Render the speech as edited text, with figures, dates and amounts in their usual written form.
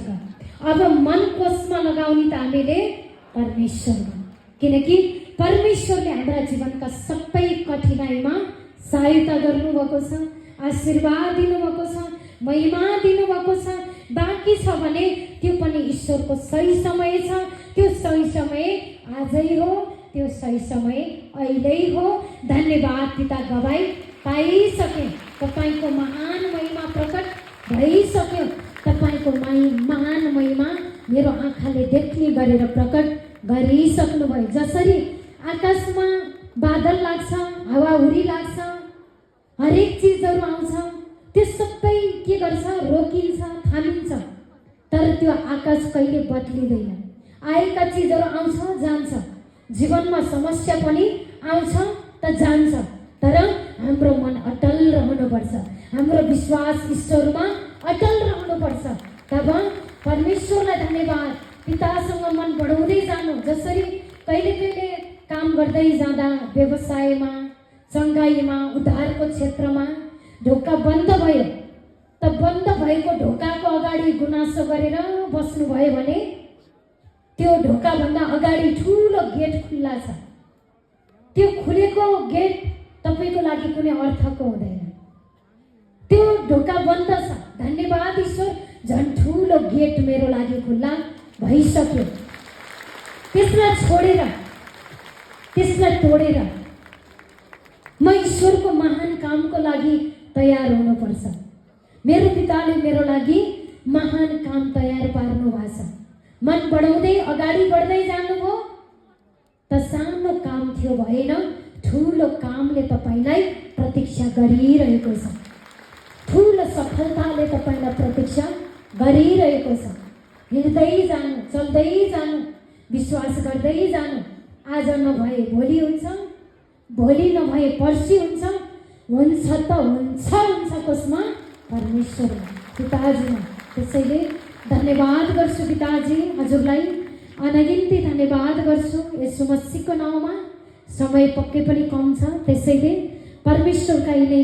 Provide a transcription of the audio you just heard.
ग। अब मन कोषमा लगाउने त हामीले परमेश्वरमा, किनकि परमेश्वरले हाम्रा जीवनका सबै कठिनाइमा सहायता गर्नुभएको छ, आशीर्वाद दिनुभएको छ, महिमा दिनुभएको छ। बाँकी छ भने त्यो पनि ईश्वरको सही समय छ। त्यो सही समय आजै हो, त्यो सही समय अहिल्यै हो। धन्यवाद पिता, गवाई पाइसके, तपाईँको महान महिमा प्रकट भइसक्यो। तपाईँको महान महिमा मेरो आँखाले देख्ने गरेर प्रकट गरिसक्नुभयो। जसरी आकाशमा बादल लाग्छ, हावाहुरी लाग्छ, हरेक चिजहरू आउँछ, त्यो सबै के गर्छ? रोकिन्छ, थामिन्छ। तर त्यो आकाश कहिले बदलिँदैन। आएका चिजहरू आउँछ, जान्छ। जीवनमा समस्या पनि आउँछ त जान्छ, तर हाम्रो मन अटल रहनुपर्छ। हाम्रो विश्वास ईश्वरमा अटल रहनुपर्छ। तब परमेश्वरलाई धन्यवाद, पितासँग मन बढाउँदै जानु। जसरी कहिले कहिले काम गर्दै जाँदा व्यवसायमा, चङ्गाइमा, उद्धारको क्षेत्रमा ढोका बन्द भयो, त बन्द भएको ढोकाको अगाडि गुनासो गरेर बस्नुभयो भने त्यो ढोकाभन्दा अगाडि ठुलो गेट खुल्ला छ। त्यो खुलेको गेट तपाईँको लागि कुनै अर्थको हुँदैन। त्यो ढोका बन्द छ, धन्यवाद ईश्वर, झन् ठुलो गेट मेरो लागि खुल्ला भइसक्यो। त्यसलाई छोडेर, त्यसलाई तोडेर म ईश्वरको महान कामको लागि तयार हुनुपर्छ। मेरो पिताले मेरो लागि महान काम तयार पार्नु भएको छ। मन बढाउँदै अगाडि बढ्दै जानुभयो त सानो काम थियो भएन, ठुलो कामले तपाईँलाई प्रतीक्षा गरिरहेको छ। ठुलो सफलताले तपाईँलाई प्रतीक्षा गरिरहेको छ। हिँड्दै जानु, चल्दै जानु, विश्वास गर्दै जानु। आज नभए भोलि हुन्छ, भोलि नभए पर्सि हुन्छ, हुन्छ त हुन्छ, हुन्छ कसमा? परमेश्वरमा, पिताजीमा। त्यसैले धन्यवाद गर्छु पिताजी, हजुरलाई अनगिन्ती धन्यवाद गर्छु यसो मसीहको नाउँमा। समय पक्कै पनि कम छ, त्यसैले परमेश्वरका यिनै